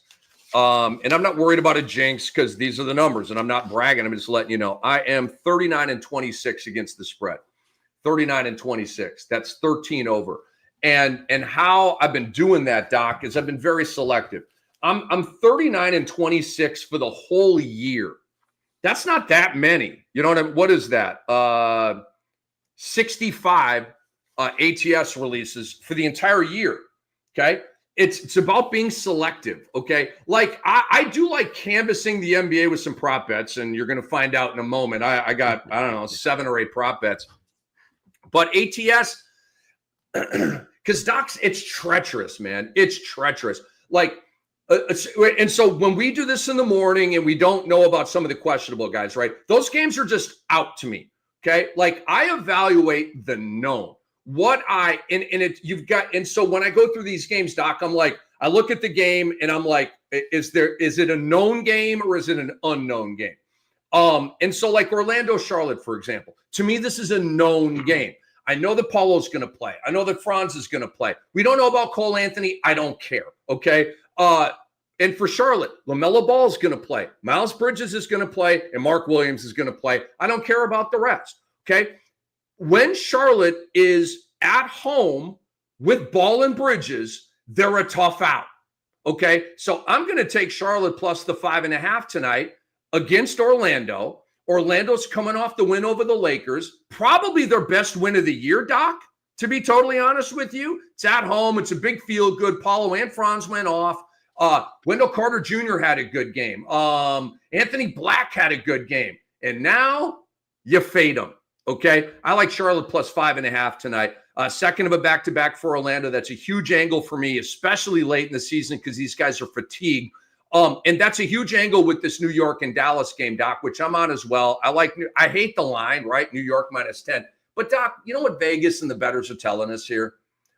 And I'm not worried about a jinx because these are the numbers, and I'm not bragging. I'm just letting you know. I am 39-26 against the spread. 39-26. That's 13 over. And how I've been doing that, Doc, is I've been very selective. I'm 39-26 for the whole year. That's not that many. You know what is that? 65 ATS releases for the entire year. Okay. It's about being selective. Okay. Like I do like canvassing the NBA with some prop bets, and you're going to find out in a moment. I got, I don't know, 7 or 8 prop bets, but ATS, because Docs, it's treacherous, man. It's treacherous. Like, and so when we do this in the morning and we don't know about some of the questionable guys, right? Those games are just out to me. Okay. Like I evaluate the known. And so when I go through these games, Doc, I'm like, I look at the game and I'm like, is it a known game or is it an unknown game? And so like Orlando, Charlotte, for example, to me, this is a known game. I know that Paulo's going to play. I know that Franz is going to play. We don't know about Cole Anthony. I don't care. Okay. And for Charlotte, LaMelo Ball is going to play. Miles Bridges is going to play, and Mark Williams is going to play. I don't care about the rest. Okay. When Charlotte is at home with Ball and Bridges, they're a tough out. Okay. So I'm going to take Charlotte plus the 5.5 tonight against Orlando. Orlando's coming off the win over the Lakers, probably their best win of the year, Doc, to be totally honest with you. It's at home. It's a big feel good. Paulo and Franz went off. Wendell Carter Jr. had a good game. Anthony Black had a good game. And now you fade them. Okay. I like Charlotte plus 5.5 tonight. Second of a back-to-back for Orlando. That's a huge angle for me, especially late in the season because these guys are fatigued. And that's a huge angle with this New York and Dallas game, Doc, which I'm on as well. I hate the line, right? New York minus 10. But Doc, you know what Vegas and the bettors are telling us here?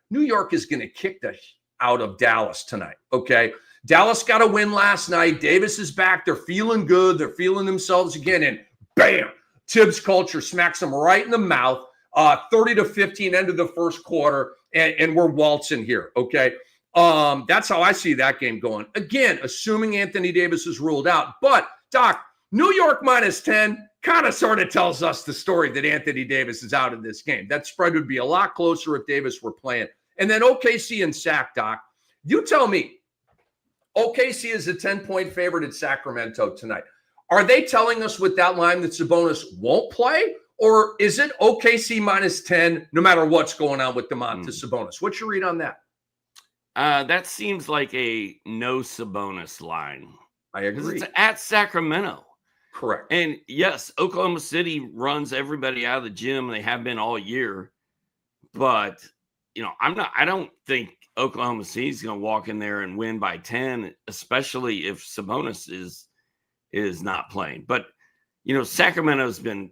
New York is going to kick the out of Dallas tonight. Okay. Dallas got a win last night. Davis is back. They're feeling good. They're feeling themselves again. And bam, Tibbs culture smacks them right in the mouth. 30-15 end of the first quarter. And we're waltzing here. Okay. That's how I see that game going. Again, assuming Anthony Davis is ruled out. But, Doc, New York -10 kind of sort of tells us the story that Anthony Davis is out in this game. That spread would be a lot closer if Davis were playing. And then OKC and Sac, Doc. You tell me. OKC is a 10-point favorite at Sacramento tonight. Are they telling us with that line that Sabonis won't play? Or is it OKC -10 no matter what's going on with Domantas Sabonis? What's your read on that? That seems like a no Sabonis line. I agree. It's at Sacramento. Correct. And yes, Oklahoma City runs everybody out of the gym. They have been all year. But, I don't think Oklahoma City is going to walk in there and win by 10, especially if Sabonis is not playing. But, Sacramento's been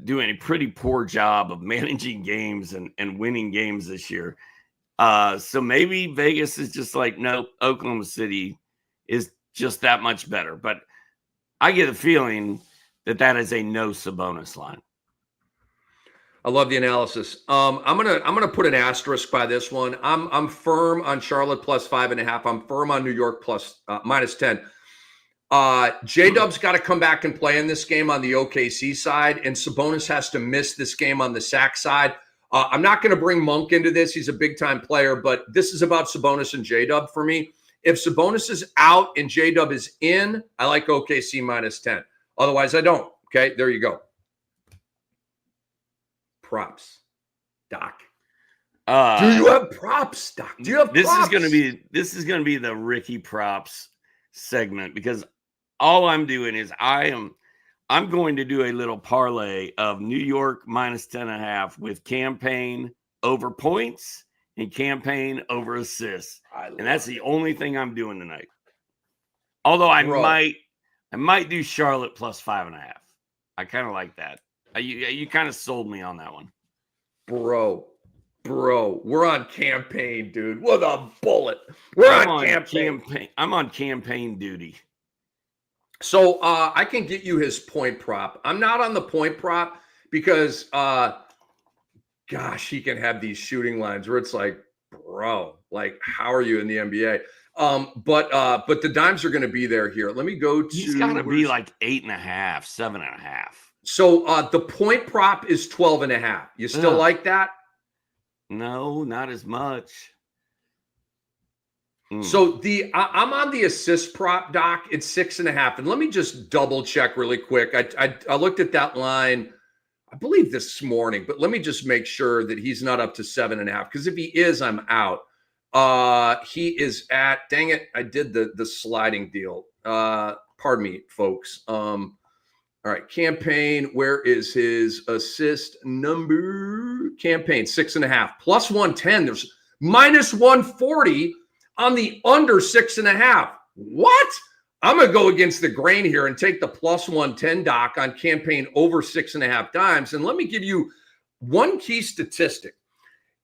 doing a pretty poor job of managing games and winning games this year. So maybe Vegas is just like, nope, Oklahoma City is just that much better. But I get a feeling that is a no Sabonis line. I love the analysis. I'm gonna put an asterisk by this one. I'm firm on Charlotte +5.5. I'm firm on New York -10. J-Dub's got to come back and play in this game on the OKC side, and Sabonis has to miss this game on the Sac side. I'm not going to bring Monk into this. He's a big-time player, but this is about Sabonis and J-Dub for me. If Sabonis is out and J-Dub is in, I like OKC -10. Otherwise, I don't. Okay, there you go. Props, Doc. Do you have props, Doc? Do you have props? This is gonna be the Ricky props segment, because all I'm doing is I'm going to do a little parlay of New York -10.5 with campaign over points and campaign over assists. And that's the only thing I'm doing tonight. Although I might do Charlotte +5.5. I kind of like that. You kind of sold me on that one. Bro, we're on campaign, dude. With a bullet. I'm on campaign. I'm on campaign duty. So I can get you his point prop. I'm not on the point prop because, gosh, he can have these shooting lines where it's like, bro, like, how are you in the NBA? But the dimes are going to be there here. Let me go to. He's got to be like 8.5, 7.5. So the point prop is 12.5. You still like that? No, not as much. So I'm on the assist prop, Doc. It's 6.5. And let me just double check really quick. I looked at that line, I believe this morning, but let me just make sure that he's not up to 7.5. Because if he is, I'm out. He is at, dang it, I did the sliding deal. Pardon me, folks. All right, campaign. Where is his assist number? Campaign 6.5 +110. There's -140 on the under 6.5. What? I'm gonna go against the grain here and take the +110, Doc, on campaign over 6.5 dimes. And let me give you one key statistic.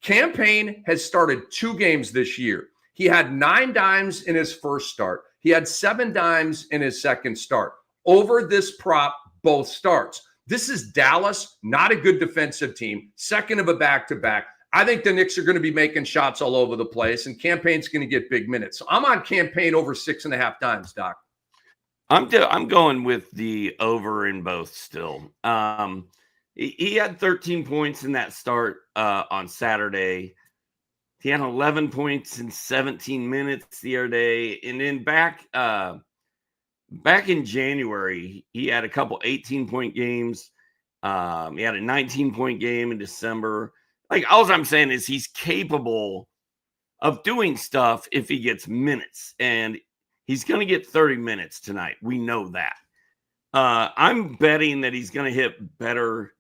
Campaign has started 2 games this year. He had 9 dimes in his first start. He had 7 dimes in his second start. Over this prop, both starts. This is Dallas, not a good defensive team, second of a back-to-back. I think the Knicks are going to be making shots all over the place, and Campaign's going to get big minutes. So I'm on Campaign over 6.5 dimes, Doc. I'm going with the over in both still. He had 13 points in that start on Saturday. He had 11 points in 17 minutes the other day. And then back in January, he had a couple 18-point games. He had a 19-point game in December. Like, all I'm saying is he's capable of doing stuff if he gets minutes. And he's going to get 30 minutes tonight. We know that. I'm betting that he's going to hit better,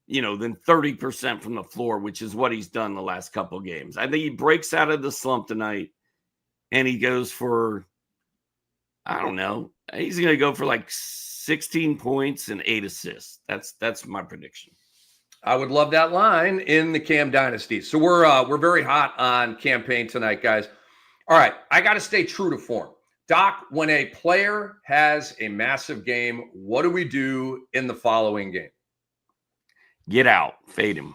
than 30% from the floor, which is what he's done the last couple of games. I think he breaks out of the slump tonight and he goes for, I don't know, he's going to go for like 16 points and 8 assists. That's my prediction. I would love that line in the Cam Dynasty. So we're very hot on campaign tonight, guys. All right, I got to stay true to form. Doc, when a player has a massive game, what do we do in the following game? Get out, fade him.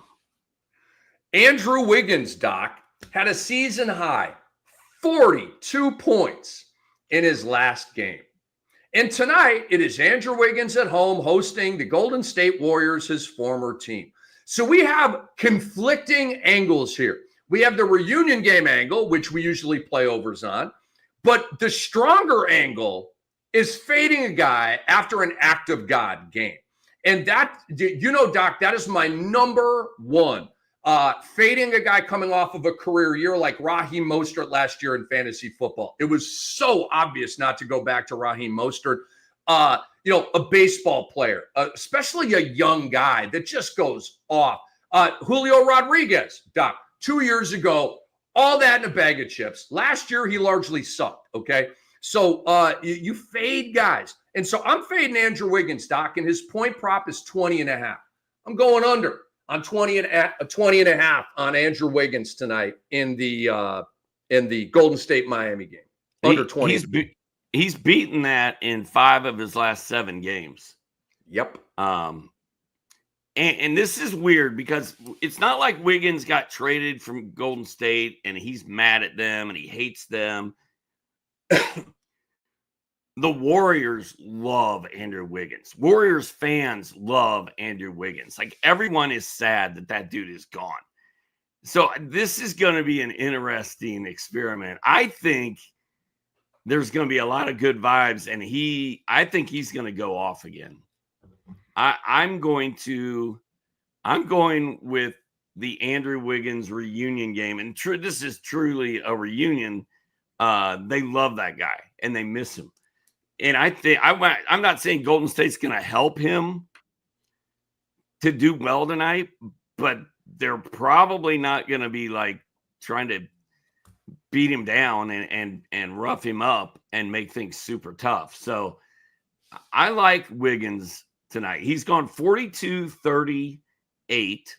Andrew Wiggins, Doc, had a season high 42 points in his last game. And tonight, it is Andrew Wiggins at home hosting the Golden State Warriors, his former team. So we have conflicting angles here. We have the reunion game angle, which we usually play overs on. But the stronger angle is fading a guy after an act of God game. And that, Doc, that is my number one. Fading a guy coming off of a career year like Raheem Mostert last year in fantasy football. It was so obvious not to go back to Raheem Mostert. A baseball player, especially a young guy that just goes off. Julio Rodriguez, Doc, 2 years ago, all that in a bag of chips. Last year, he largely sucked, okay? So you fade guys. And so I'm fading Andrew Wiggins, Doc, and his point prop is 20.5. I'm going under on 20.5 on Andrew Wiggins tonight in the Golden State Miami game. Under 20. He's beaten that in 5 of his last 7 games. Yep. And this is weird because it's not like Wiggins got traded from Golden State and he's mad at them and he hates them. The Warriors love Andrew Wiggins. Warriors fans love Andrew Wiggins. Like, everyone is sad that dude is gone. So this is going to be an interesting experiment. I think there's going to be a lot of good vibes, and I think he's going to go off again. I'm going with the Andrew Wiggins reunion game, and this is truly a reunion. They love that guy and they miss him. And I think I'm not saying Golden State's going to help him to do well tonight, but they're probably not going to be like trying to beat him down and rough him up and make things super tough. So I like Wiggins tonight. He's gone 42, 38,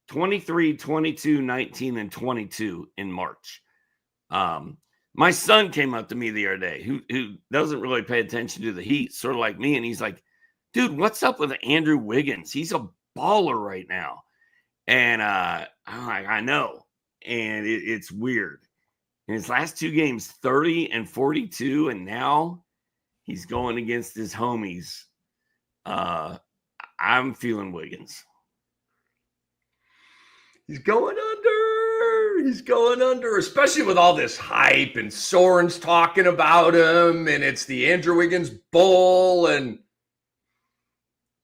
23, 22, 19, and 22 in March. My son came up to me the other day, who doesn't really pay attention to the Heat, sort of like me. And he's like, dude, what's up with Andrew Wiggins? He's a baller right now. And I'm like, I know. And it's weird. In his last 2 games, 30 and 42. And now he's going against his homies. I'm feeling Wiggins. He's going under, especially with all this hype and Soren's talking about him, and it's the Andrew Wiggins Bowl and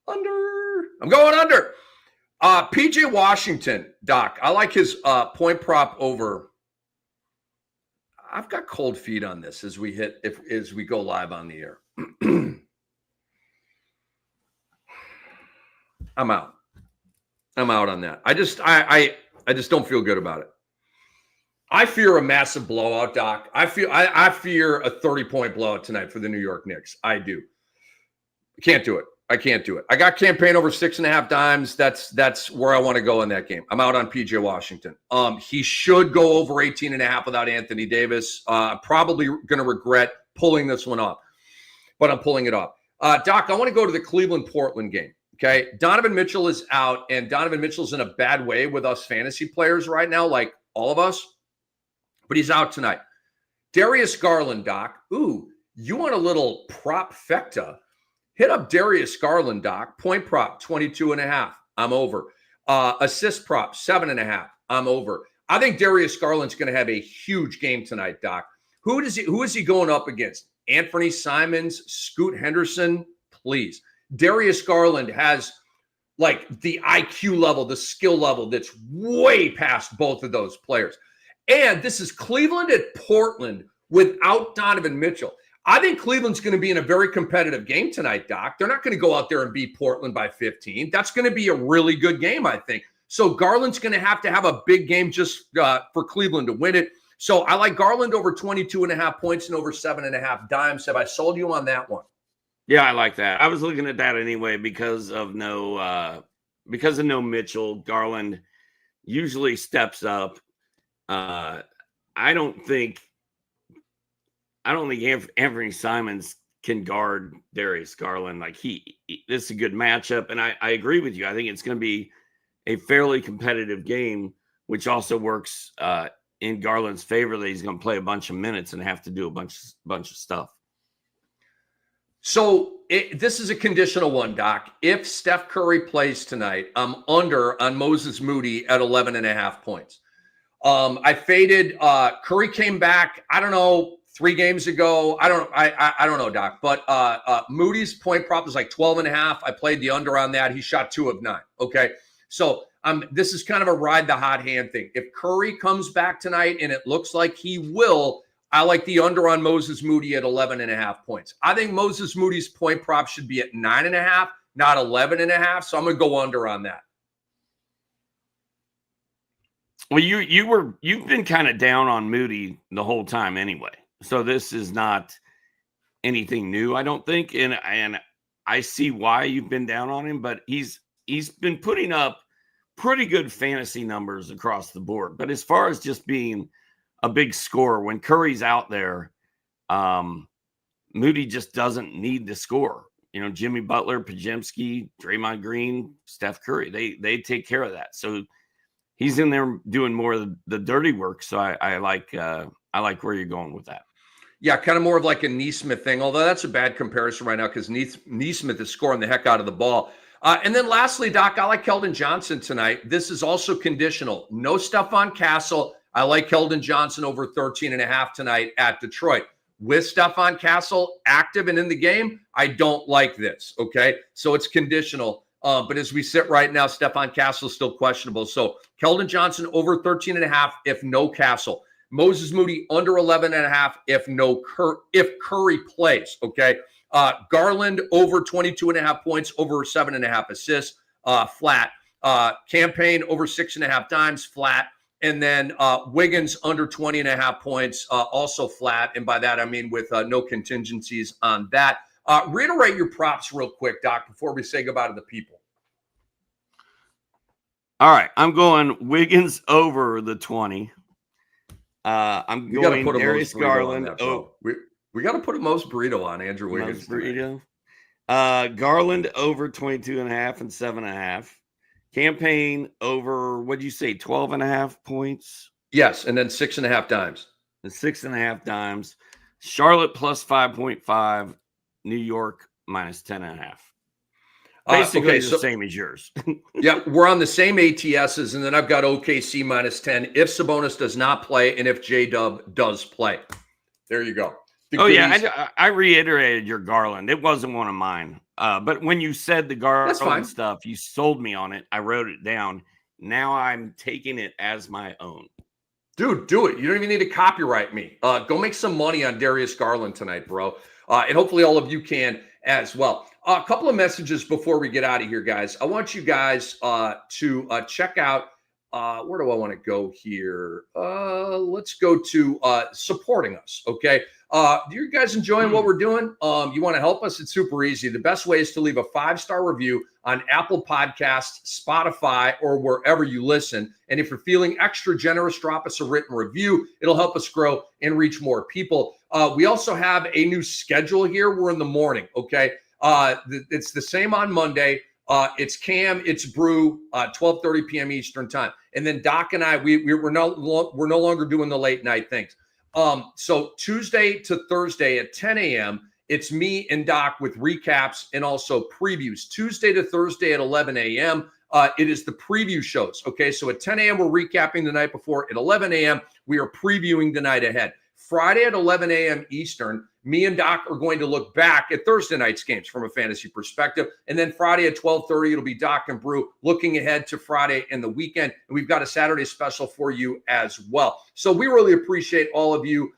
under. I'm going under. PJ Washington, Doc. I like his point prop over. I've got cold feet on this as we go live on the air. I'm out on that. I just don't feel good about it. I fear a massive blowout, Doc. I fear a 30-point blowout tonight for the New York Knicks. I do. I can't do it. I got campaign over 6.5 dimes. That's where I want to go in that game. I'm out on PJ Washington. He should go over 18.5 without Anthony Davis. Probably going to regret pulling this one off, but I'm pulling it off. Doc, I want to go to the Cleveland-Portland game. Okay, Donovan Mitchell is out, and Donovan Mitchell's in a bad way with us fantasy players right now, like all of us. But he's out tonight. Darius Garland, Doc. Ooh, you want a little prop-fecta? Hit up Darius Garland, Doc. Point prop, 22.5. I'm over. Assist prop, 7.5. I'm over. I think Darius Garland's going to have a huge game tonight, Doc. Who is he going up against? Anthony Simons, Scoot Henderson? Please. Darius Garland has like the IQ level, the skill level that's way past both of those players. And this is Cleveland at Portland without Donovan Mitchell. I think Cleveland's going to be in a very competitive game tonight, Doc. They're not going to go out there and beat Portland by 15. That's going to be a really good game, I think. So Garland's going to have a big game just for Cleveland to win it. So I like Garland over 22.5 points and over 7.5 dimes. Have I sold you on that one? Yeah, I like that. I was looking at that anyway because of no because of no Mitchell, Garland usually steps up. I don't think Anthony Simons can guard Darius Garland. Like this is a good matchup. And I agree with you. I think it's going to be a fairly competitive game, which also works in Garland's favor that he's going to play a bunch of minutes and have to do a bunch of stuff. So this is a conditional one, Doc. If Steph Curry plays tonight, I'm under on Moses Moody at 11.5 points. I faded. Curry came back, I don't know, 3 games ago. I don't know, Doc. But Moody's point prop is like 12.5. I played the under on that. He shot 2 of 9. Okay. So this is kind of a ride the hot hand thing. If Curry comes back tonight, and it looks like he will, I like the under on Moses Moody at 11.5 points. I think Moses Moody's point prop should be at 9.5, not 11.5. So I'm going to go under on that. Well, you've been kind of down on Moody the whole time anyway. So this is not anything new, I don't think. And I see why you've been down on him, but he's been putting up pretty good fantasy numbers across the board. But as far as just being a big scorer, when Curry's out there, Moody just doesn't need to score. Jimmy Butler, Podziemski, Draymond Green, Steph Curry, they take care of that. So he's in there doing more of the dirty work. So I like where you're going with that. Yeah, kind of more of like a Neesmith thing, although that's a bad comparison right now because Neesmith is scoring the heck out of the ball. And then lastly, Doc, I like Keldon Johnson tonight. This is also conditional. No Stephon Castle. I like Keldon Johnson over 13.5 tonight at Detroit. With Stephon Castle active and in the game, I don't like this, okay? So it's conditional. But as we sit right now, Stephon Castle is still questionable. So Keldon Johnson over 13.5 if no Castle. Moses Moody under 11.5 if Curry plays, okay? Garland over 22.5 points, over 7.5 assists, flat. Campaign over 6.5 dimes, flat. And then Wiggins under 20.5 points, also flat. And by that, I mean with no contingencies on that. Reiterate your props real quick, Doc, before we say goodbye to the people. All right. I'm going Wiggins over the 20. I'm going Darius Garland. We got to put a most burrito on Andrew Wiggins. Burrito. Garland over 22.5 and 7.5. Campaign over, what'd you say, 12.5 points? Yes, and then 6.5 dimes. And 6.5 dimes. Charlotte plus 5.5. New York minus 10.5. Basically the same as yours. Yeah, we're on the same ATSs, and then I've got OKC minus 10 if Sabonis does not play and if J-Dub does play. There you go. I reiterated your Garland. It wasn't one of mine. But when you said the Garland stuff, you sold me on it. I wrote it down. Now I'm taking it as my own. Dude, do it. You don't even need to copyright me. Go make some money on Darius Garland tonight, bro. And hopefully all of you can as well. A couple of messages before we get out of here, guys. I want you guys to check out, where do I want to go here? Let's go to supporting us, okay? You guys enjoying what we're doing? You want to help us? It's super easy. The best way is to leave a 5-star review on Apple Podcasts, Spotify, or wherever you listen. And if you're feeling extra generous, drop us a written review. It'll help us grow and reach more people. We also have a new schedule here. We're in the morning, okay? It's the same on Monday. It's Cam, it's Brew, 12:30 p.m. Eastern time. And then Doc and I, we're no longer doing the late night things. So Tuesday to Thursday at 10 a.m., it's me and Doc with recaps and also previews. Tuesday to Thursday at 11 a.m., it is the preview shows. Okay, so at 10 a.m., we're recapping the night before. At 11 a.m., we are previewing the night ahead. Friday at 11 a.m. Eastern, me and Doc are going to look back at Thursday night's games from a fantasy perspective. And then Friday at 12:30, it'll be Doc and Brew looking ahead to Friday and the weekend. And we've got a Saturday special for you as well. So we really appreciate all of you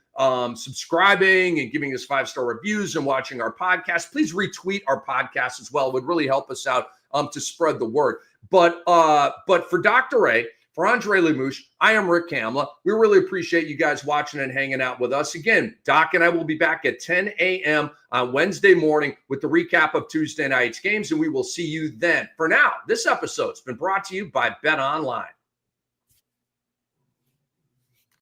subscribing and giving us 5-star reviews and watching our podcast. Please retweet our podcast as well. It would really help us out to spread the word. But for Dr. A, For Andre Lemouche, I am Rick Kamla. We really appreciate you guys watching and hanging out with us. Again, Doc and I will be back at 10 a.m. on Wednesday morning with the recap of Tuesday night's games, and we will see you then. For now, this episode's been brought to you by Bet Online.